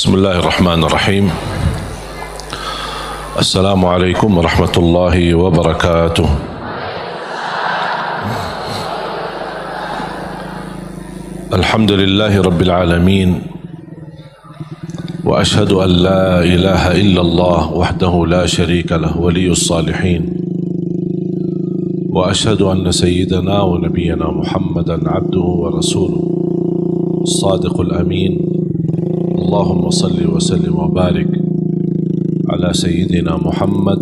بسم الله الرحمن الرحيم. السلام عليكم ورحمة الله وبركاته. الحمد لله رب العالمين، وأشهد أن لا إله إلا الله وحده لا شريك له ولي الصالحين، وأشهد أن سيدنا ونبينا محمدا عبده ورسوله الصادق الأمين. اللهم صل وسلم وبارك على سيدنا محمد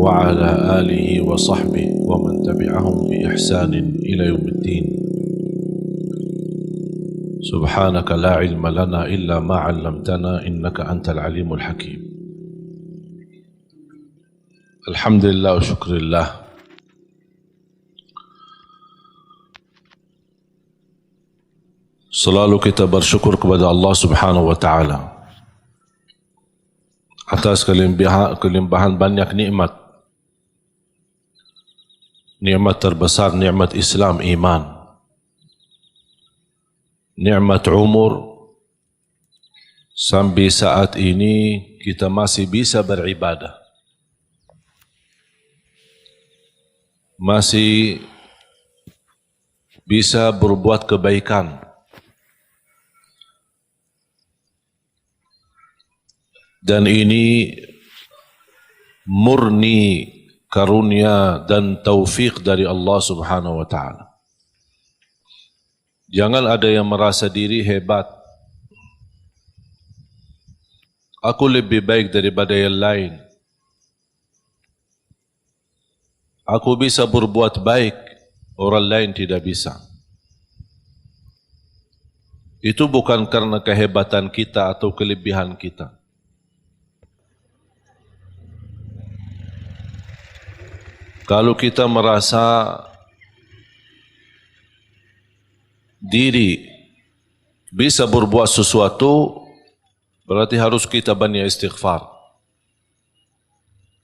وعلى آله وصحبه ومن تبعهم بإحسان إلى يوم الدين. سبحانك لا علم لنا إلا ما علمتنا إنك أنت العليم الحكيم. الحمد لله وشكر الله. Selalu kita bersyukur kepada Allah Subhanahu wa taala atas kelimpahan banyak nikmat. Nikmat terbesar nikmat Islam, iman. Nikmat umur, sampai saat ini kita masih bisa beribadah. Masih bisa berbuat kebaikan. Dan ini murni karunia dan taufik dari Allah Subhanahu wa taala. Jangan ada yang merasa diri hebat. Aku lebih baik daripada yang lain. Aku bisa berbuat baik, orang lain tidak bisa. Itu bukan karena kehebatan kita atau kelebihan kita. Kalau kita merasa diri bisa berbuat sesuatu, berarti harus kita banyak istighfar.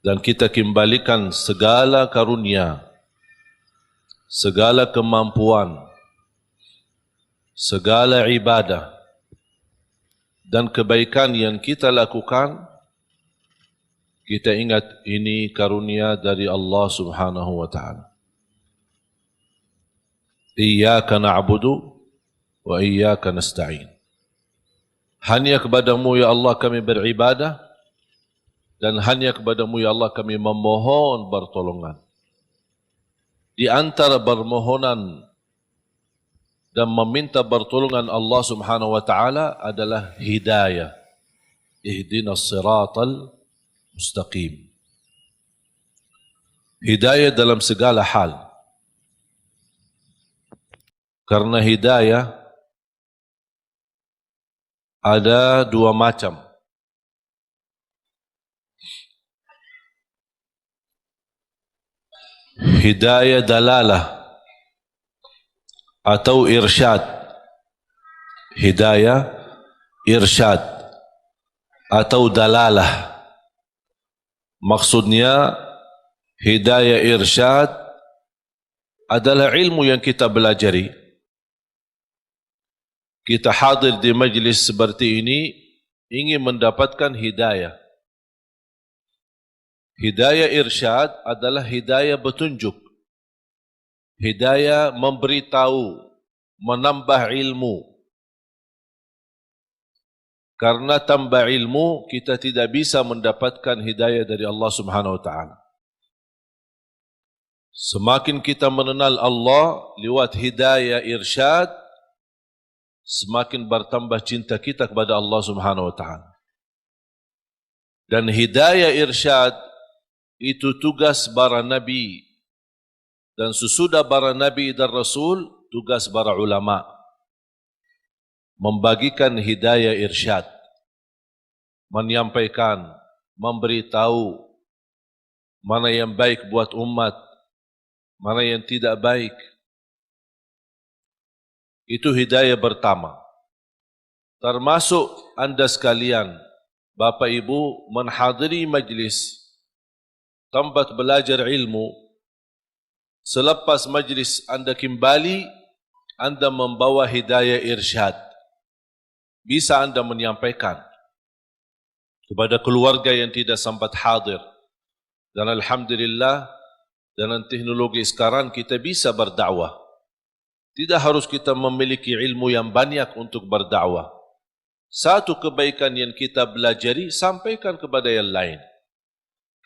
Dan kita kembalikan segala karunia, segala kemampuan, segala ibadah, dan kebaikan yang kita lakukan, kita ingat ini karunia dari Allah Subhanahu wa taala. Iyyaka na'budu wa iyyaka nasta'in. Hanya kepadamu ya Allah kami beribadah, dan hanya kepadamu ya Allah kami memohon pertolongan. Di antara permohonan dan meminta pertolongan Allah Subhanahu wa taala adalah hidayah. Ihdinas siratal mustaqim. Hidayah dalam segala hal. Karena hidayah ada dua macam. Hidayah dalalah atau irsyad. Hidayah irsyad atau dalalah. Maksudnya hidayah irsyad adalah ilmu yang kita belajari. Kita hadir di majlis seperti ini ingin mendapatkan hidayah. Hidayah irsyad adalah hidayah petunjuk. Hidayah memberitahu, menambah ilmu. Karena tambah ilmu, kita tidak bisa mendapatkan hidayah dari Allah Subhanahu wa taala. Semakin kita mengenal Allah lewat hidayah irsyad, semakin bertambah cinta kita kepada Allah Subhanahu wa taala. Dan hidayah irsyad itu tugas para nabi. Dan sesudah para nabi dan rasul, tugas para ulama. Membagikan hidayah irsyad, menyampaikan, memberitahu mana yang baik buat umat, mana yang tidak baik. Itu hidayah pertama. Termasuk anda sekalian, Bapak Ibu, menghadiri majlis tempat belajar ilmu. Selepas majlis anda kembali, anda membawa hidayah irsyad. bisa Anda menyampaikan kepada keluarga yang tidak sempat hadir. Dan alhamdulillah, dengan teknologi sekarang kita bisa berdakwah. Tidak harus kita memiliki ilmu yang banyak untuk berdakwah. Satu kebaikan yang kita belajari, sampaikan kepada yang lain.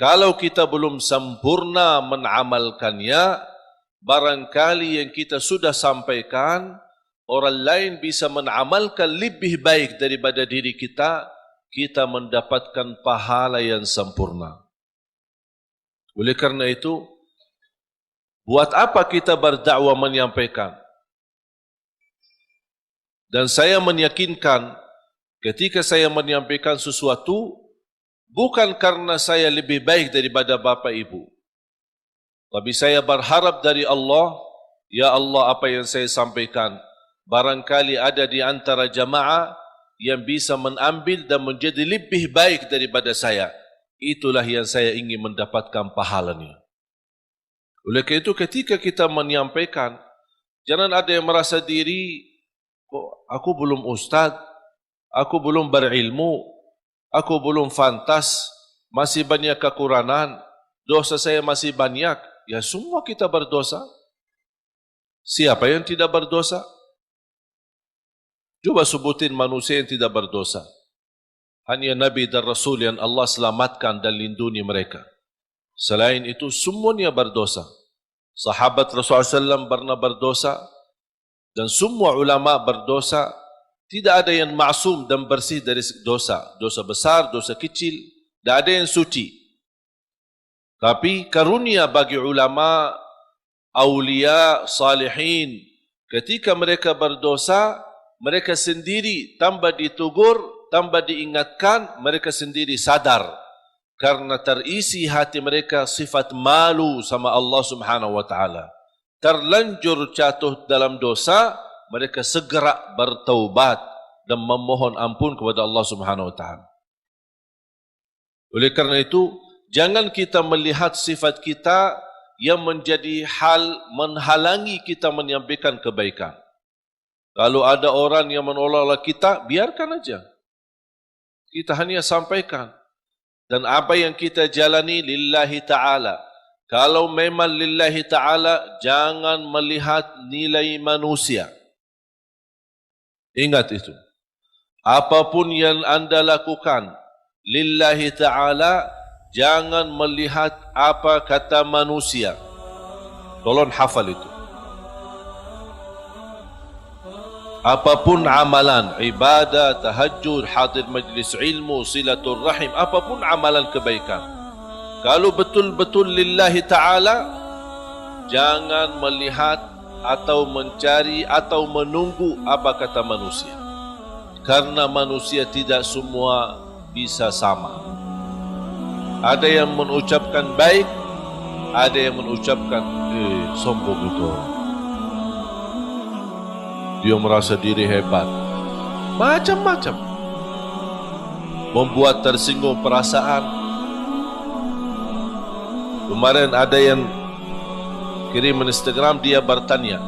Kalau kita belum sempurna mengamalkannya, barangkali yang kita sudah sampaikan, orang lain bisa mengamalkan lebih baik daripada diri kita, kita mendapatkan pahala yang sempurna. Oleh karena itu, buat apa kita berdakwah menyampaikan? Dan saya meyakinkan, ketika saya menyampaikan sesuatu, bukan karena saya lebih baik daripada Bapak Ibu. Tapi saya berharap dari Allah, ya Allah, apa yang saya sampaikan, barangkali ada di antara jamaah yang bisa mengambil dan menjadi lebih baik daripada saya. Itulah yang saya ingin mendapatkan pahalanya. Oleh karena itu, ketika kita menyampaikan, jangan ada yang merasa diri, kok aku belum ustaz, aku belum berilmu, aku belum fantas, masih banyak kekurangan, dosa saya masih banyak. Ya, semua kita berdosa. Siapa yang tidak berdosa? Coba sebutin manusia yang tidak berdosa. Hanya Nabi dan Rasul yang Allah selamatkan dan lindungi mereka. Selain itu, semuanya berdosa. Sahabat Rasulullah SAW pernah berdosa, dan semua ulama berdosa. Tidak ada yang maksum dan bersih dari dosa. Dosa besar, dosa kecil, tidak ada yang suci. Tapi karunia bagi ulama, aulia, salihin, ketika mereka berdosa, mereka sendiri tambah ditegur, tambah diingatkan, mereka sendiri sadar. Karena terisi hati mereka sifat malu sama Allah Subhanahu wa ta'ala. Terlanjur jatuh dalam dosa, mereka segera bertaubat dan memohon ampun kepada Allah Subhanahu wa ta'ala. Oleh karena itu, jangan kita melihat sifat kita yang menjadi hal menghalangi kita menyampaikan kebaikan. Kalau ada orang yang menolak kita, biarkan aja. Kita hanya sampaikan. Dan apa yang kita jalani lillahi ta'ala. Kalau memang lillahi ta'ala, jangan melihat nilai manusia. Ingat itu. Apapun yang Anda lakukan lillahi ta'ala, jangan melihat apa kata manusia. Tolong hafal itu. Apapun amalan, ibadah, tahajud, hadir majlis ilmu, silatul rahim, apapun amalan kebaikan, kalau betul-betul lillahi ta'ala, jangan melihat atau mencari atau menunggu apa kata manusia. Karena manusia tidak semua bisa sama. Ada yang mengucapkan baik, ada yang mengucapkan sombong itu. Dia merasa diri hebat. Macam-macam. Membuat tersinggung perasaan. Kemarin ada yang kirim Instagram, dia bertanya,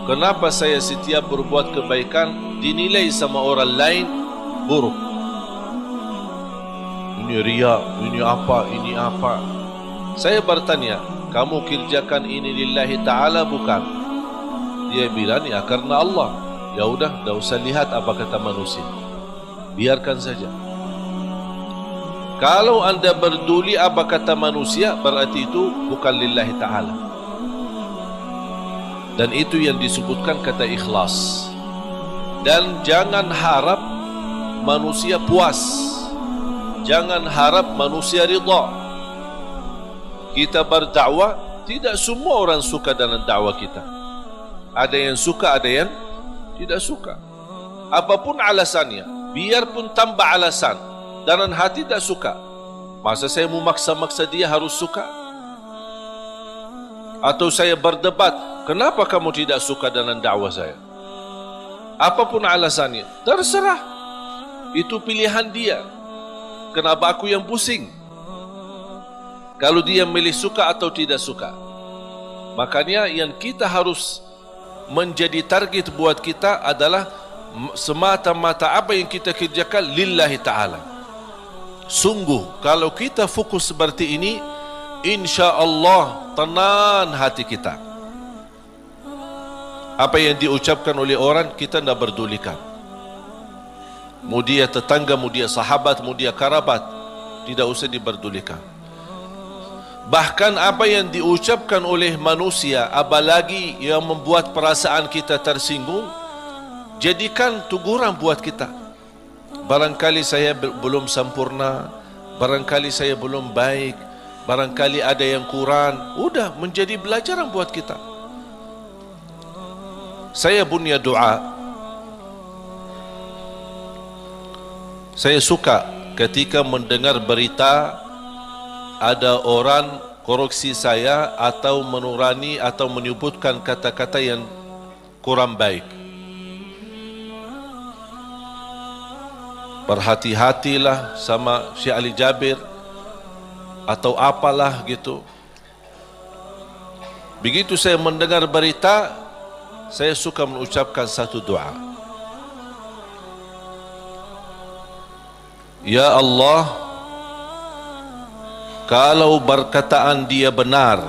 kenapa saya setiap berbuat kebaikan dinilai sama orang lain buruk? Ini riya, ini apa? Saya bertanya, kamu kerjakan ini lillahi ta'ala bukan? Dia bilang, ya karena Allah. Ya udah, dah usah lihat apa kata manusia. Biarkan saja. Kalau Anda berduli apa kata manusia, berarti itu bukan lillahi ta'ala. Dan itu yang disebutkan kata ikhlas. Dan jangan harap manusia puas. Jangan harap manusia ridha. Kita berdakwah, tidak semua orang suka dengan dakwah kita. Ada yang suka, ada yang tidak suka. Apapun alasannya, biarpun tambah alasan, dalam hati tak suka. Masa saya mau maksa-maksa dia harus suka? Atau saya berdebat, kenapa kamu tidak suka dengan dakwah saya? Apapun alasannya, terserah. Itu pilihan dia. Kenapa aku yang pusing? Kalau dia milih suka atau tidak suka. Makanya yang kita harus menjadi target buat kita adalah semata-mata apa yang kita kerjakan lillahi ta'ala. Sungguh kalau kita fokus seperti ini, insya-Allah tenang hati kita. Apa yang diucapkan oleh orang kita tidak berdulikan. Mau dia tetangga, mau dia sahabat, mau dia kerabat, tidak usah diberdulikan. Bahkan apa yang diucapkan oleh manusia, apalagi yang membuat perasaan kita tersinggung, jadikan teguran buat kita. Barangkali saya belum sempurna, barangkali saya belum baik, barangkali ada yang kurang. Udah menjadi pelajaran buat kita. Saya punya doa. Saya suka ketika mendengar berita ada orang koreksi saya atau menurani atau menyebutkan kata-kata yang kurang baik. Berhati-hatilah sama Syekh Ali Jabir atau apalah gitu. Begitu saya mendengar berita, saya suka mengucapkan satu doa. Ya Allah, kalau perkataan dia benar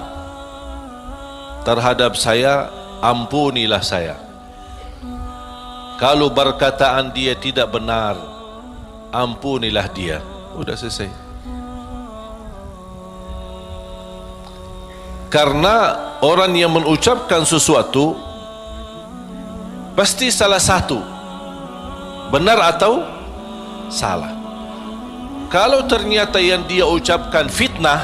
terhadap saya, ampunilah saya. Kalau perkataan dia tidak benar, ampunilah dia. Udah selesai. Karena orang yang mengucapkan sesuatu pasti salah satu, benar atau salah. Kalau ternyata yang dia ucapkan fitnah,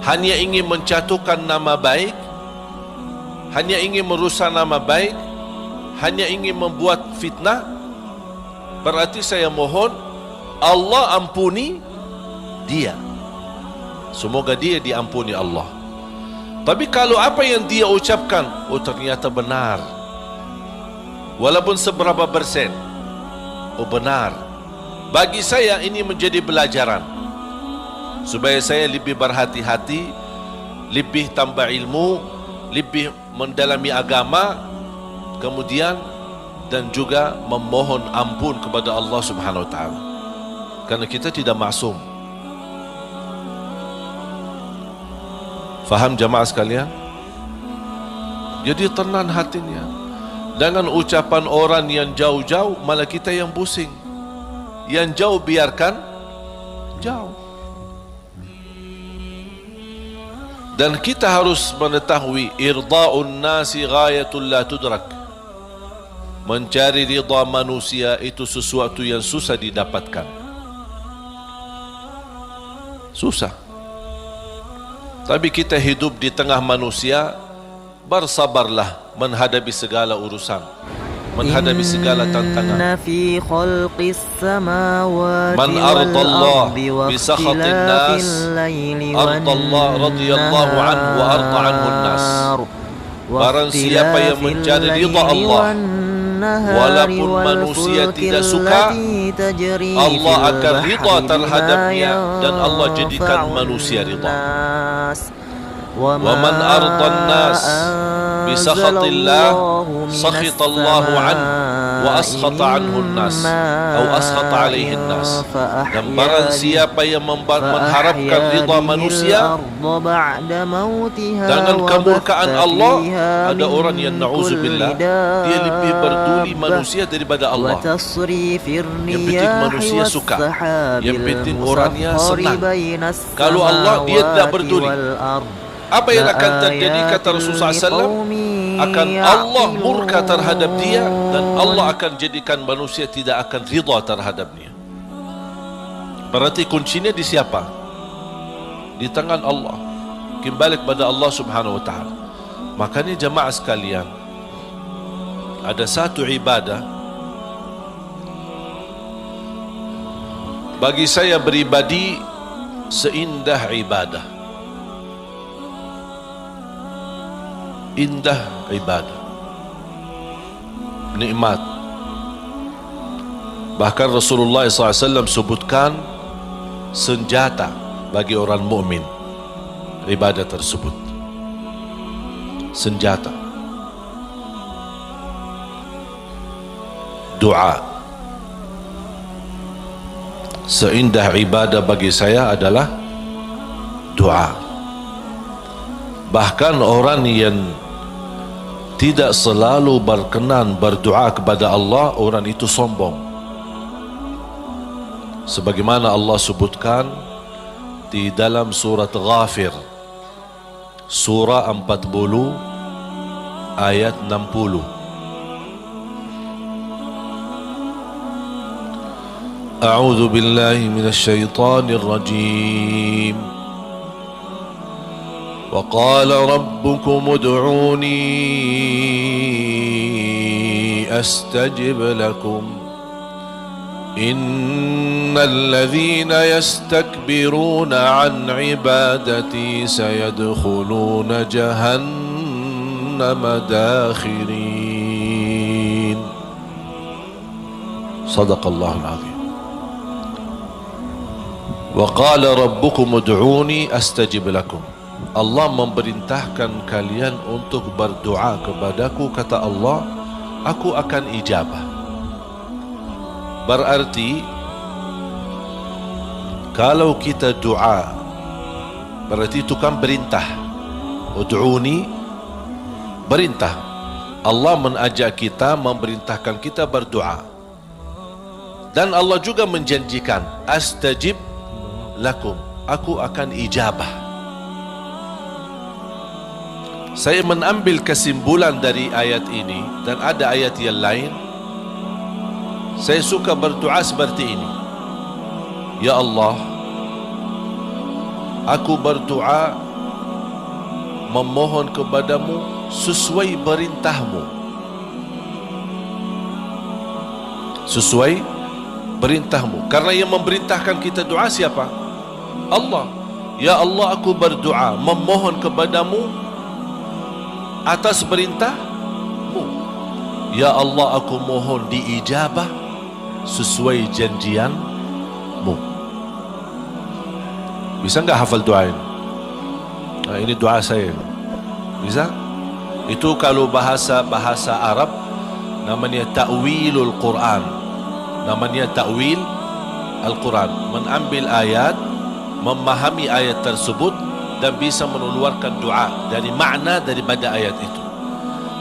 hanya ingin menjatuhkan nama baik, hanya ingin merusak nama baik, hanya ingin membuat fitnah, berarti saya mohon Allah ampuni dia. Semoga dia diampuni Allah. Tapi kalau apa yang dia ucapkan, oh ternyata benar, walaupun seberapa persen, oh benar, bagi saya ini menjadi pelajaran supaya saya lebih berhati-hati, lebih tambah ilmu, lebih mendalami agama, kemudian dan juga memohon ampun kepada Allah Subhanahu wa taala. Karena kita tidak maksum. Faham jamaah sekalian? Jadi tenang hatinya. Dengan ucapan orang yang jauh-jauh, malah kita yang pusing. Yang jauh biarkan jauh. Dan kita harus mengetahui irda'un nasi ghayatul la tudrak. Mencari ridha manusia itu sesuatu yang susah didapatkan. Susah. Tapi kita hidup di tengah manusia, bersabarlah menghadapi segala urusan, menghadapi segala tantangan. Man ardallah bisakhatin nas, ardallah radiyallahu anhu wa arda anhu nas. Barang siapa yang mencari ridha Allah, walaupun manusia tidak suka, Allah akan ridha terhadapnya dan Allah jadikan manusia ridha. وَمَنْ أَرْضَ النَّاسِ بِسَخَطِ اللَّهِ سَخِطَ اللَّهُ عَنْهُ وَأَسْخَطَ عَنْهُ النَّاسِ أو أَسْخَطَ عَلَيْهِ النَّاسِ. Dan barang siapa yang mengharapkan ridha manusia dengan kemurkaan Allah, ada orang yang na'udzubillah dia lebih peduli manusia daripada Allah. Yang penting manusia suka, yang penting orangnya senang. Kalau Allah dia tidak peduli. Apa yang akan terjadi kata Rasulullah SAW? Akan Allah murka terhadap dia dan Allah akan jadikan manusia tidak akan ridha terhadapnya. Berarti kuncinya di siapa? Di tangan Allah. Kembali kepada Allah Subhanahu wa taala. Makanya jamaah sekalian, ada satu ibadah bagi saya beribadi seindah ibadah. Indah ibadah, nikmat. Bahkan Rasulullah SAW sebutkan senjata bagi orang mukmin ibadah tersebut. Senjata. doa. Seindah ibadah bagi saya adalah doa. Bahkan orang yang tidak selalu berkenan berdoa kepada Allah, orang itu sombong. Sebagaimana Allah sebutkan di dalam surat Ghafir, surah 40 ayat 60. A'udzu billahi minasyaitonir rajim. Wa qala rabbukum ud'uni astajib lakum. Innal ladzina yastakbiruna an ibadati sayadkhuluna jahannama dakhirin. Sadaqallahul azim. Wa qala rabbukum ud'uni astajib lakum. Allah memerintahkan kalian untuk berdoa kepadaku, kata Allah, aku akan ijabah. Berarti kalau kita doa, berarti itu kan perintah. Ud'uni, perintah. Allah mengajak kita, memerintahkan kita berdoa. Dan Allah juga menjanjikan, astajib lakum, aku akan ijabah. Saya mengambil kesimpulan dari ayat ini, dan ada ayat yang lain. Saya suka berdoa seperti ini. Ya Allah, aku berdoa memohon kepadamu sesuai perintahmu. Sesuai perintahmu. Karena yang memerintahkan kita doa siapa? Allah. Ya Allah, aku berdoa memohon kepadamu atas perintahmu. Ya Allah, aku mohon diijabah sesuai janjianmu. Bisa enggak hafal doa ini? Nah, ini doa saya. Bisa? Itu kalau bahasa Arab namanya ta'wilul Quran. Namanya ta'wil Al-Quran. Mengambil ayat, memahami ayat tersebut dan bisa mengeluarkan doa dari makna daripada ayat itu.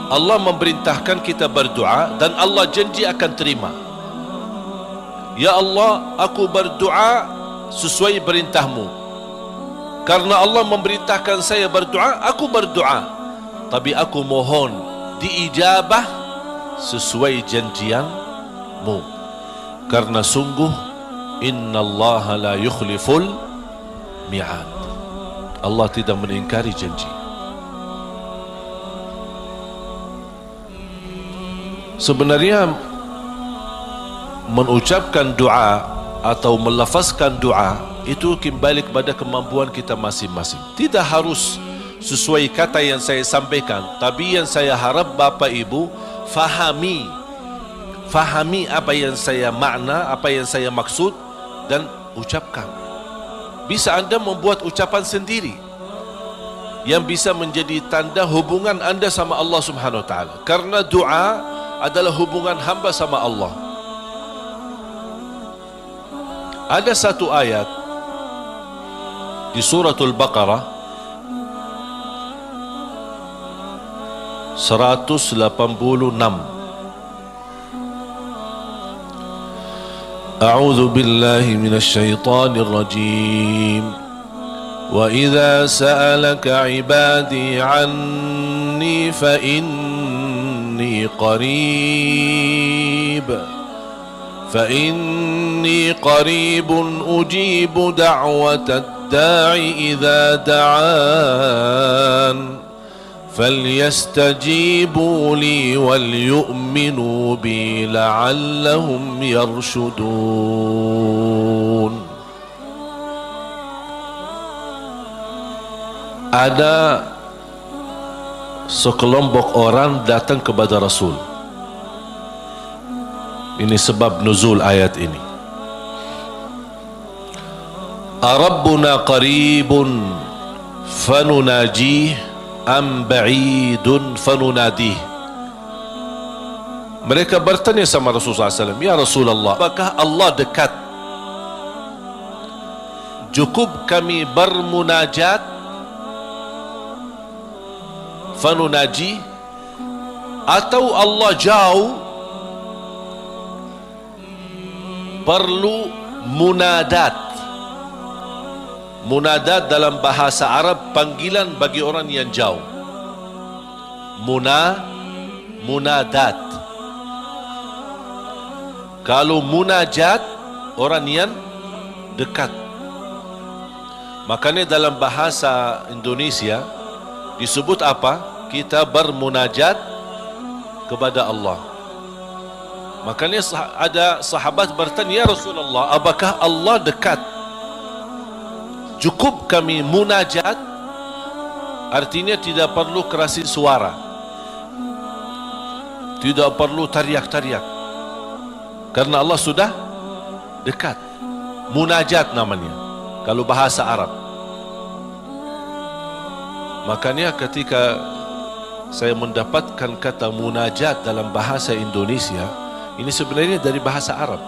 Allah memerintahkan kita berdoa dan Allah janji akan terima. Ya Allah, aku berdoa sesuai perintahmu. Karena Allah memerintahkan saya berdoa, aku berdoa. Tapi aku mohon diijabah sesuai janjianmu. Karena sungguh innallaha la yukhliful mi'ad. Allah tidak mengingkari janji. Sebenarnya mengucapkan doa atau melafazkan doa itu kembali kepada kemampuan kita masing-masing. Tidak harus sesuai kata yang saya sampaikan, tapi yang saya harap Bapak Ibu fahami apa yang saya makna, apa yang saya maksud dan ucapkan. Bisa Anda membuat ucapan sendiri yang bisa menjadi tanda hubungan Anda sama Allah Subhanahu wa taala. Karena doa adalah hubungan hamba sama Allah. Ada satu ayat di suratul Baqarah 186. A'udzu billahi minasy syaithanir rajim. Wa idza sa'alaka 'ibadi 'anni fa inni qarib. فإني قريب أجيب دعوة الداع إذا دعان فليستجيبوا لي وليؤمنوا بي لعلهم يرشدون. Ada sekelompok orang datang kepada Rasul. Ini sebab nuzul ayat ini. Arabbuna qaribun fanunajih am ba'idun fanunadih. Mereka bertanya sama Rasulullah SAW, "Ya Rasulullah, apakah Allah dekat? Cukup kami bermunajat fanunaji, atau Allah jauh perlu munadat?" Munadat dalam bahasa Arab panggilan bagi orang yang jauh. Munadat. Kalau munajat, orang yang dekat. Makanya dalam bahasa Indonesia disebut apa? Kita bermunajat kepada Allah. Makanya ada sahabat bertanya, "Ya Rasulullah, apakah Allah dekat? Cukup kami munajat." Artinya tidak perlu kerasin suara, tidak perlu teriak-teriak, karena Allah sudah dekat. Munajat namanya kalau bahasa Arab. Makanya ketika saya mendapatkan kata munajat dalam bahasa Indonesia, ini sebenarnya dari bahasa Arab.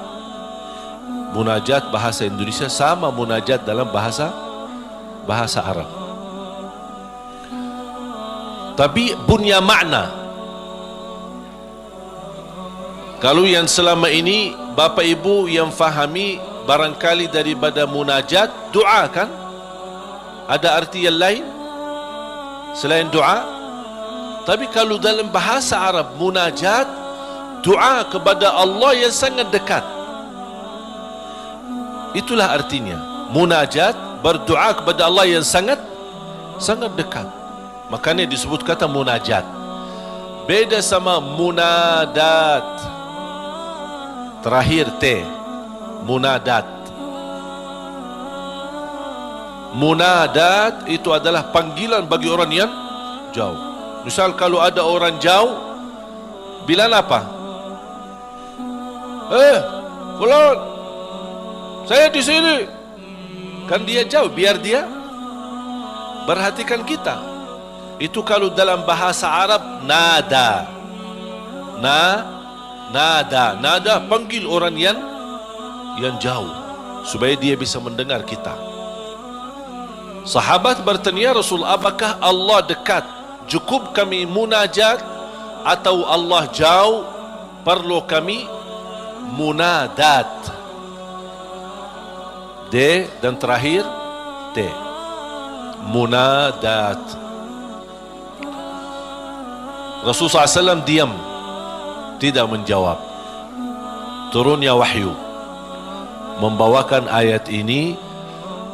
Munajat bahasa Indonesia sama munajat dalam bahasa Arab. Tapi punya makna. Kalau yang selama ini Bapak Ibu yang fahami barangkali daripada munajat, doa kan? Ada arti yang lain selain doa? Tapi kalau dalam bahasa Arab, munajat, doa kepada Allah yang sangat dekat. Itulah artinya. Munajat, berdoa kepada Allah yang sangat dekat. Makanya disebut kata munajat. Beda sama munadat. Terakhir T. Munadat. Munadat itu adalah panggilan bagi orang yang jauh. Misal kalau ada orang jauh, bilang apa? Fulan, saya di sini. Kan dia jauh, biar dia perhatikan kita. Itu kalau dalam bahasa Arab nada. Nada panggil orang yang jauh supaya dia bisa mendengar kita. Sahabat bertanya, Rasul, apakah Allah dekat? Cukup kami munajat atau Allah jauh perlu kami munadat? D dan terakhir T. Munadat. Rasulullah SAW diam, tidak menjawab. Turunnya wahyu membawakan ayat ini,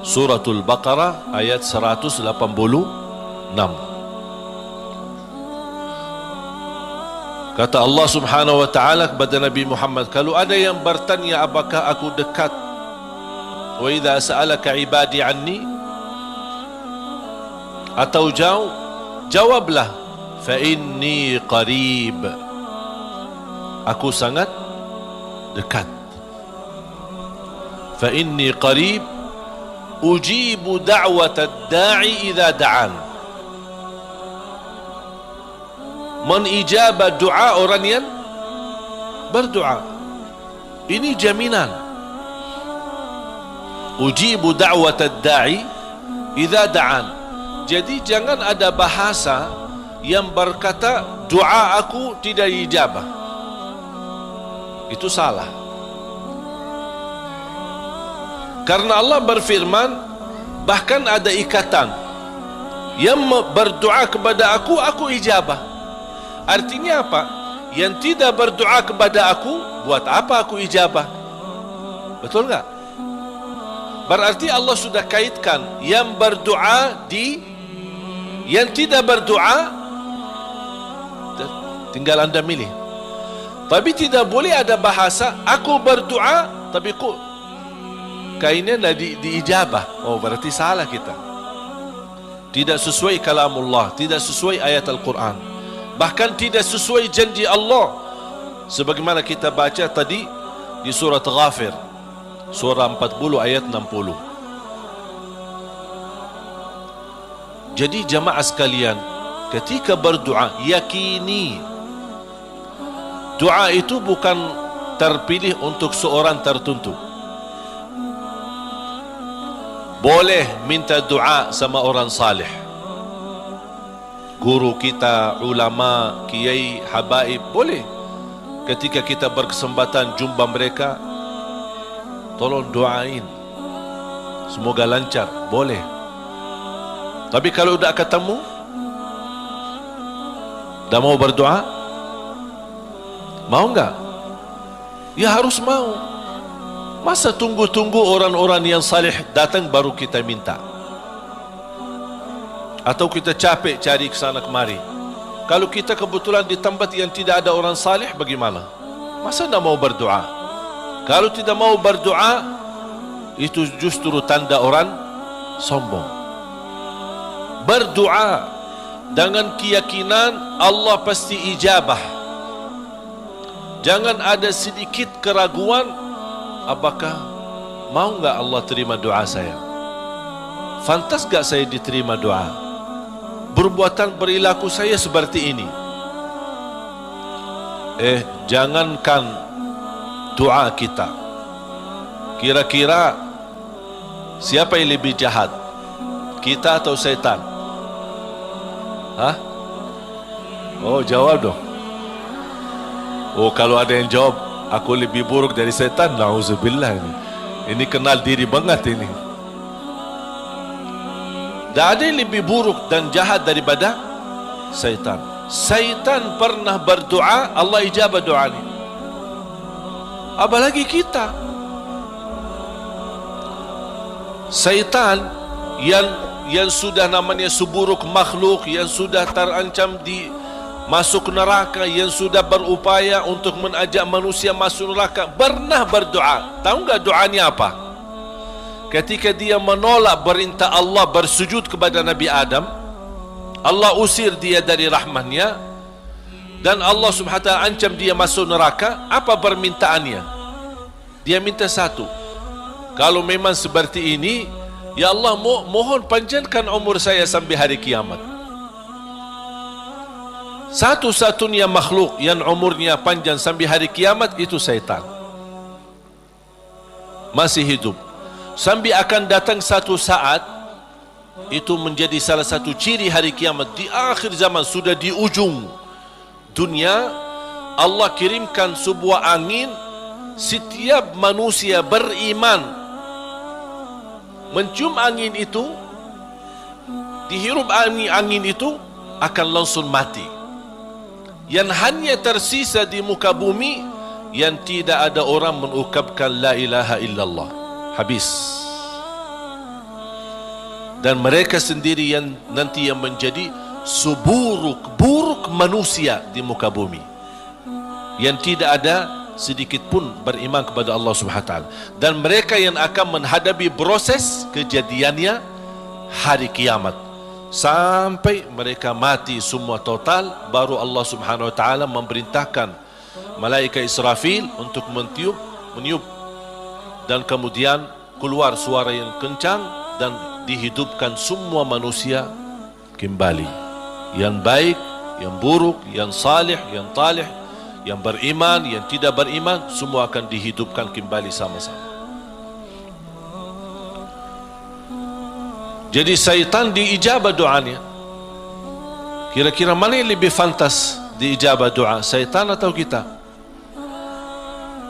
Suratul Baqarah ayat 186. Kata Allah Subhanahu wa taala kepada Nabi Muhammad, kalau ada yang bertanya apakah aku dekat, wa idza sa'alaka ibadi anni, atau jauh, jawablah, fa inni qarib, aku sangat dekat. Fa inni qarib ujibu da'watad da'i idza da'an. Menijabah doa orang yang berdoa. Ini jaminan. Ujibu da'watad da'i idza da'an. Jadi jangan ada bahasa yang berkata doa aku tidak dijabah. Itu salah. Karena Allah berfirman, bahkan ada ikatan, yang berdoa kepada aku ijabah. Artinya apa? Yang tidak berdoa kepada aku, buat apa aku ijabah? Betul enggak? Berarti Allah sudah kaitkan yang berdoa yang tidak berdoa, tinggal anda milih. Tapi tidak boleh ada bahasa aku berdoa tapi kainnya diijabah. Oh, berarti salah kita. Tidak sesuai kalamullah, tidak sesuai ayat Al-Quran, bahkan tidak sesuai janji Allah, sebagaimana kita baca tadi di surat Ghafir, surah 40 ayat 60. Jadi jamaah sekalian, ketika berdoa yakini Doa itu bukan terpilih untuk seorang tertentu. Boleh minta doa sama orang salih, guru kita, ulama, kiai, habaib, boleh. Ketika kita berkesempatan jumpa mereka, tolong doain, semoga lancar, boleh. Tapi kalau dah ketemu, dah mau berdoa, mau enggak? Ya harus mau. Masa tunggu-tunggu orang-orang yang salih datang baru kita minta? Atau kita capek cari ke sana kemari? Kalau kita kebetulan di tempat yang tidak ada orang salih, bagaimana? Masa tidak mau berdoa? Kalau tidak mau berdoa, itu justru tanda orang sombong. Berdoa dengan keyakinan Allah pasti ijabah. Jangan ada sedikit keraguan, apakah mau enggak Allah terima doa saya? Fantas enggak saya diterima doa? Perbuatan perilaku saya seperti ini. Jangankan doa kita. Kira-kira siapa yang lebih jahat? Kita atau setan? Hah? Oh, jawab dong. Oh, kalau ada yang jawab, aku lebih buruk dari setan, na'udzubillah ini. Ini kenal diri banget ini. Tak ada yang lebih buruk dan jahat daripada setan. Setan pernah berdoa, Allah ijabah doa ini. Apalagi kita. Setan yang sudah namanya seburuk makhluk, yang sudah terancam di masuk neraka, yang sudah berupaya untuk mengajak manusia masuk neraka, pernah berdoa. Tahu enggak doanya apa? Ketika dia menolak perintah Allah bersujud kepada Nabi Adam, Allah usir dia dari rahmatnya, dan Allah subhanahu wa ta'ala ancam dia masuk neraka. Apa permintaannya? Dia minta satu, kalau memang seperti ini, ya Allah, mohon panjangkan umur saya sampai hari kiamat. Satu-satunya makhluk yang umurnya panjang sampai hari kiamat itu syaitan. Masih hidup. Sampai akan datang satu saat, itu menjadi salah satu ciri hari kiamat. Di akhir zaman, sudah di ujung dunia, Allah kirimkan sebuah angin. Setiap manusia beriman mencium angin itu, dihirup angin itu, akan langsung mati. Yang hanya tersisa di muka bumi, yang tidak ada orang mengucapkan la ilaha illallah. Habis. Dan mereka sendiri yang nanti yang menjadi seburuk-buruk manusia di muka bumi, yang tidak ada sedikit pun beriman kepada Allah subhanahu wa ta'ala. Dan mereka yang akan menghadapi proses kejadiannya hari kiamat, sampai mereka mati semua total, baru Allah subhanahu wa ta'ala memerintahkan malaikat Israfil untuk meniup, dan kemudian keluar suara yang kencang, dan dihidupkan semua manusia kembali, yang baik, yang buruk, yang salih, yang talih, yang beriman, yang tidak beriman, semua akan dihidupkan kembali sama-sama. Jadi syaitan diijabah doanya. Kira-kira mana yang lebih fantas diijabah doa, syaitan atau kita?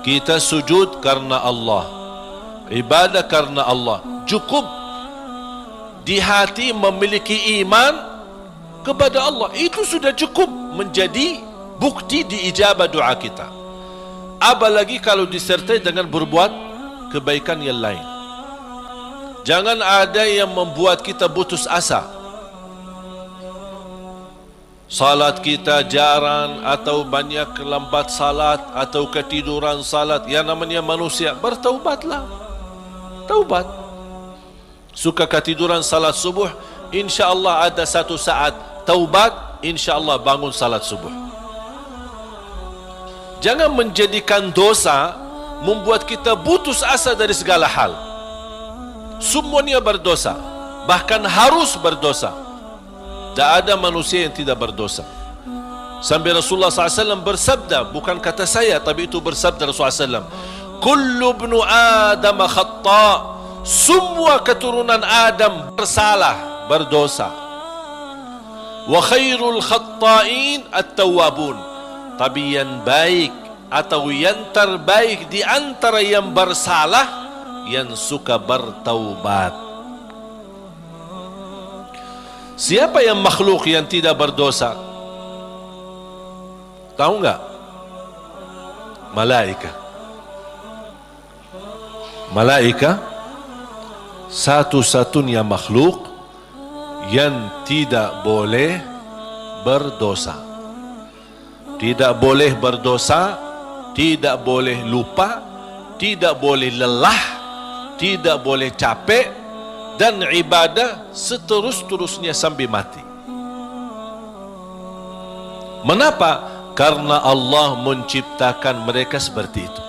Kita sujud karena Allah, ibadah karena Allah. Cukup di hati memiliki iman kepada Allah, itu sudah cukup menjadi bukti diijabah doa kita. Apalagi kalau disertai dengan berbuat kebaikan yang lain. Jangan ada yang membuat kita putus asa. Salat kita jarang, atau banyak lambat salat, atau ketiduran salat. Yang namanya manusia, bertaubatlah. Taubat. Suka ketiduran salat subuh, insya-Allah ada satu saat taubat, insya-Allah bangun salat subuh. Jangan menjadikan dosa membuat kita putus asa dari segala hal. Semuanya berdosa, bahkan harus berdosa. Tak ada manusia yang tidak berdosa. Sampai Rasulullah SAW bersabda, bukan kata saya, tapi itu bersabda Rasulullah SAW, kullu ibnu Adam khata', semua keturunan Adam bersalah, berdosa. Wa khairul khatta'in at-tawwabun, tapi yang baik atau yang terbaik di antara yang bersalah, yang suka bertaubat. Siapa yang makhluk yang tidak berdosa? Tahu enggak? Malaika. Malaika satu-satunya makhluk yang tidak boleh berdosa. Tidak boleh berdosa, tidak boleh lupa, tidak boleh lelah, tidak boleh capek, dan ibadah seterus-terusnya sampai mati. Mengapa? Karena Allah menciptakan mereka seperti itu.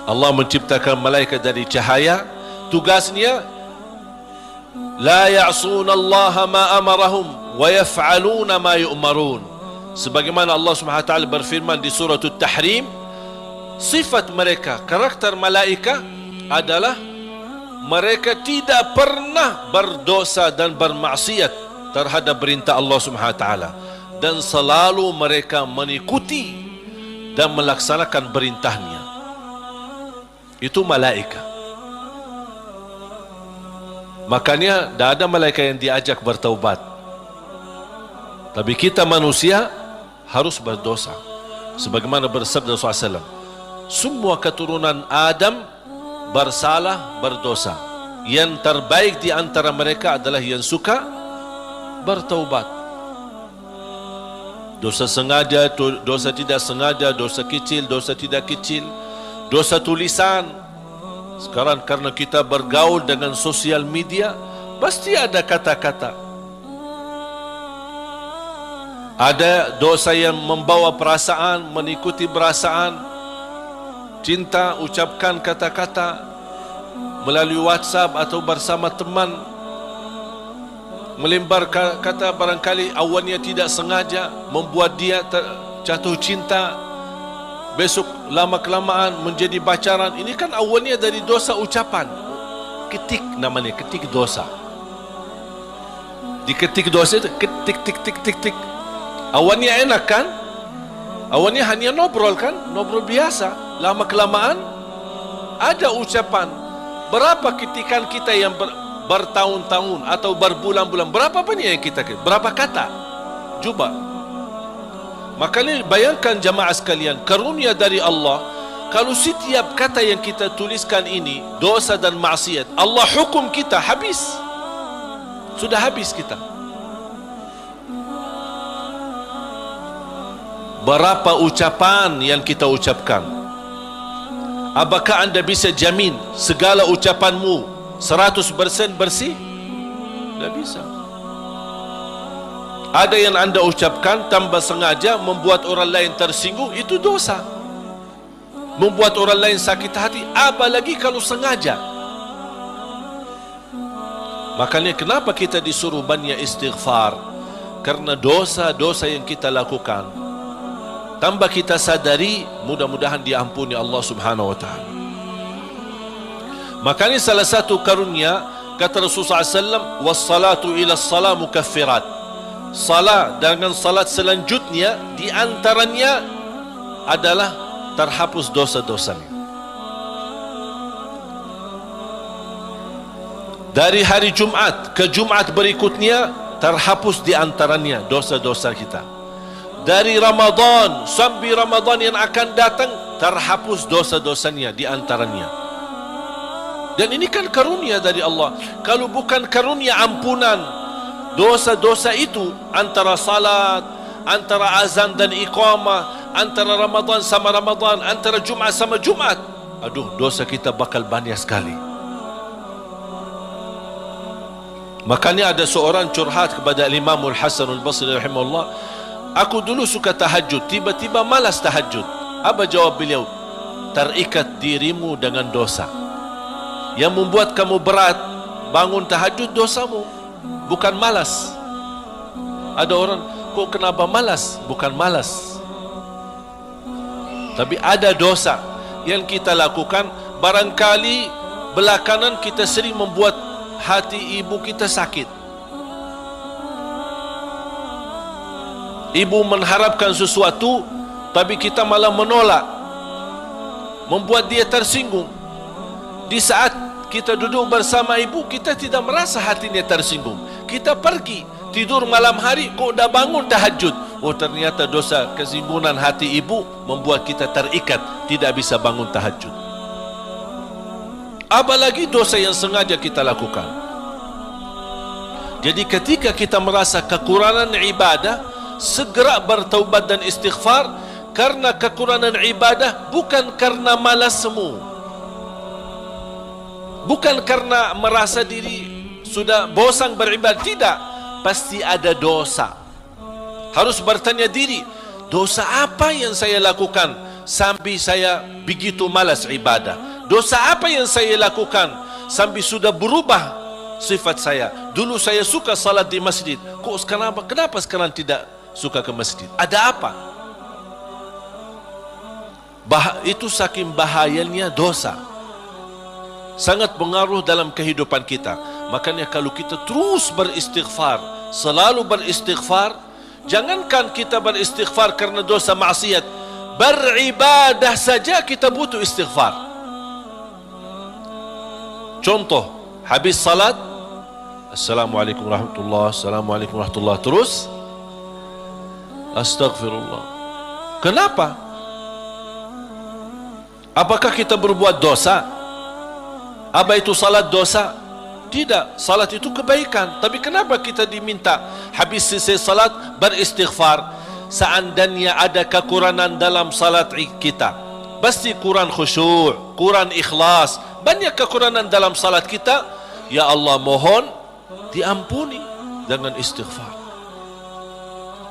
Allah menciptakan malaikat dari cahaya. Tugasnya la ya'suna Allah ma amarahum wa yaf'aluna ma yu'marun. Sebagaimana Allah Subhanahu wa taala berfirman di surah At-Tahrim, sifat mereka, karakter malaikat adalah mereka tidak pernah berdosa dan bermaksiat terhadap perintah Allah Subhanahu wa taala, dan selalu mereka mengikuti dan melaksanakan perintahnya. Itu malaikat. Makanya tidak ada malaikat yang diajak bertaubat. Tapi kita manusia harus berdosa. Sebagaimana bersabda Rasulullah SAW, semua keturunan Adam bersalah, berdosa. Yang terbaik di antara mereka adalah yang suka bertaubat. Dosa sengaja, dosa tidak sengaja, dosa kecil, dosa tidak kecil, dosa tulisan. Sekarang karena kita bergaul dengan sosial media, pasti ada kata-kata. Ada dosa yang membawa perasaan, mengikuti perasaan, cinta, ucapkan kata-kata melalui WhatsApp atau bersama teman, melembar kata barangkali awalnya tidak sengaja membuat dia jatuh cinta, besok lama-kelamaan menjadi pacaran. Ini kan awalnya dari dosa ucapan. Ketik namanya, ketik dosa. Diketik dosa itu, ketik, tik, tik, tik, tik. Awalnya enak kan? Awalnya hanya ngobrol kan? Ngobrol biasa. Lama-kelamaan ada ucapan. Berapa ketikan kita yang bertahun-tahun atau berbulan-bulan, berapa banyak yang kita, berapa kata? Cuba. Makanya bayangkan jamaah sekalian, karunia dari Allah. Kalau setiap kata yang kita tuliskan ini dosa dan maksiat, Allah hukum kita, habis. Sudah habis kita. Berapa ucapan yang kita ucapkan? Apakah anda bisa jamin segala ucapanmu 100% bersih? Tidak bisa. Ada yang anda ucapkan tanpa sengaja membuat orang lain tersinggung, itu dosa. Membuat orang lain sakit hati, apalagi kalau sengaja. Makanya kenapa kita disuruh banyak istighfar? Karena dosa-dosa yang kita lakukan, tanpa kita sadari, mudah-mudahan diampuni Allah Subhanahu wa taala. Makanya salah satu karunia, kata Rasulullah SAW, wassalatu ila salat mukaffirat. Salat dengan salat selanjutnya di antaranya adalah terhapus dosa-dosanya. Dari hari Jumat ke Jumat berikutnya terhapus di antaranya dosa-dosa kita. Dari Ramadan sampai Ramadan yang akan datang terhapus dosa-dosanya di antaranya. Dan ini kan karunia dari Allah. Kalau bukan karunia ampunan dosa-dosa itu, antara salat, antara azan dan iqamah, antara Ramadan sama Ramadan, antara Jumat sama Jumat, aduh, dosa kita bakal banyak sekali. Makanya ada seorang curhat kepada Imam Al-Hasan Al-Basri rahimahullah, aku dulu suka tahajud, tiba-tiba malas tahajud. Apa jawab beliau? Terikat dirimu dengan dosa. Yang membuat kamu berat bangun tahajud dosamu, bukan malas. Ada orang, kok kenapa malas? Bukan malas, tapi ada dosa yang kita lakukan. Barangkali belakangan kita sering membuat hati ibu kita sakit. Ibu mengharapkan sesuatu, tapi kita malah menolak, membuat dia tersinggung. Di saat kita duduk bersama ibu, kita tidak merasa hatinya tersinggung. Kita pergi tidur malam hari, kok dah bangun tahajud. Oh, ternyata dosa kesinggungan hati ibu membuat kita terikat, tidak bisa bangun tahajud. Apalagi dosa yang sengaja kita lakukan. Jadi ketika kita merasa kekurangan ibadah, segera bertaubat dan istighfar. Karena kekurangan ibadah bukan karena malasmu, bukan karena merasa diri sudah bosan beribadah. Tidak, pasti ada dosa. Harus bertanya diri, dosa apa yang saya lakukan sampai saya begitu malas ibadah? Dosa apa yang saya lakukan sampai sudah berubah sifat saya? Dulu saya suka salat di masjid, kok kenapa sekarang tidak suka ke masjid? Ada apa? Itu saking bahayanya dosa, sangat pengaruh dalam kehidupan kita. Makanya kalau kita terus beristighfar, selalu beristighfar, jangankan kita beristighfar karena dosa maksiat, beribadah saja kita butuh istighfar. Contoh, habis salat, Assalamualaikum warahmatullahi, Assalamualaikum warahmatullahi, terus Astaghfirullah. Kenapa? Apakah kita berbuat dosa? Apa itu salat dosa? Tidak, salat itu kebaikan. Tapi kenapa kita diminta habis selesai salat beristighfar? Seandainya ada kekurangan dalam salat kita, pasti kurang khusyuk, kurang ikhlas, banyak kekurangan dalam salat kita. Ya Allah, mohon diampuni dengan istighfar.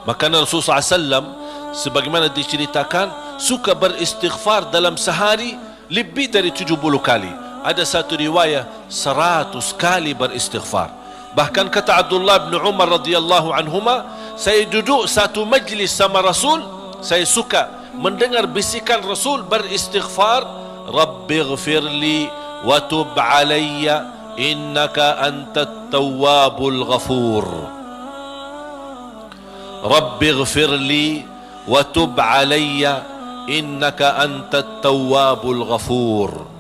Maka Rasulullah SAW sebagaimana diceritakan suka beristighfar dalam sehari lebih dari 70 kali. Ada satu riwayat 100 kali beristighfar. Bahkan kata Abdullah bin Umar radhiyallahu anhuma, saya duduk satu majlis sama Rasul, saya suka mendengar bisikan Rasul beristighfar, Rabbighfirli wa tub alayya innaka antat tawwabul ghafur. Rabbighfirli wa tub alayya innaka antat tawwabul ghafur.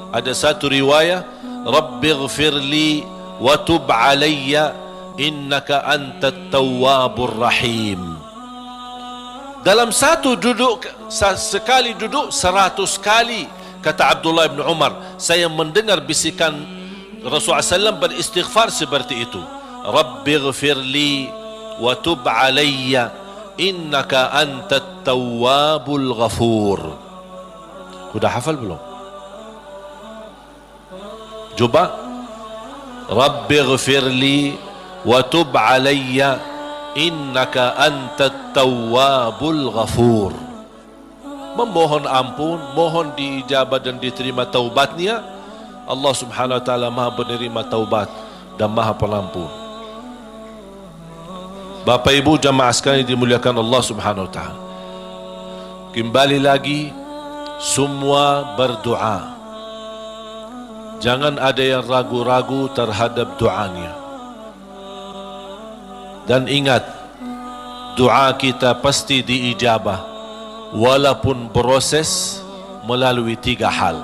Ada satu riwayat, Rabbighfirli wa tub alayya innaka antat tawwabur rahim. Dalam satu duduk, sekali duduk 100 kali. Kata Abdullah bin Umar, saya mendengar bisikan Rasulullah SAW beristighfar seperti itu, Rabbighfirli wa tub alayya innaka antat tawwabul ghafur. Sudah hafal belum? Coba, Rabbighfirli wa tub alayya innaka antat tawwabul ghafur. Memohon ampun, mohon diijabah dan diterima taubatnya. Allah Subhanahu wa taala Maha penerima taubat dan Maha pengampun. Bapak Ibu jamaah sekalian dimuliakan Allah Subhanahu wa taala. Kembali lagi, semua berdoa. Jangan ada yang ragu-ragu terhadap doanya. Dan ingat, doa kita pasti diijabah, walaupun proses melalui 3 hal.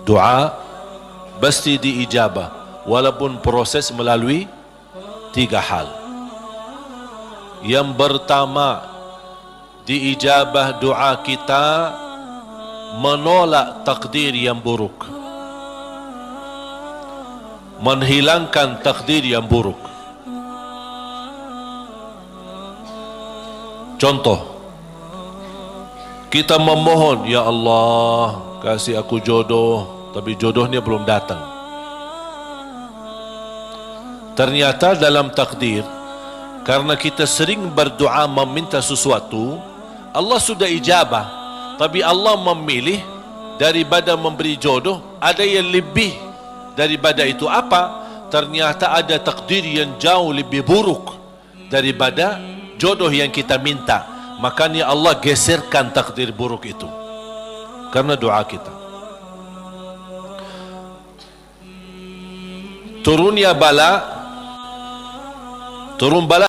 Doa pasti diijabah, walaupun proses melalui 3 hal. Yang pertama, diijabah doa kita menolak takdir yang buruk, menghilangkan takdir yang buruk. Contoh, kita memohon, ya Allah kasih aku jodoh, tapi jodohnya belum datang. Ternyata dalam takdir, karena kita sering berdoa meminta sesuatu, Allah sudah ijabah, tapi Allah memilih daripada memberi jodoh, ada yang lebih daripada itu. Apa? ternyata ada takdir yang jauh lebih buruk daripada jodoh yang kita minta. Makanya Allah geserkan takdir buruk itu karena doa kita. Turun bala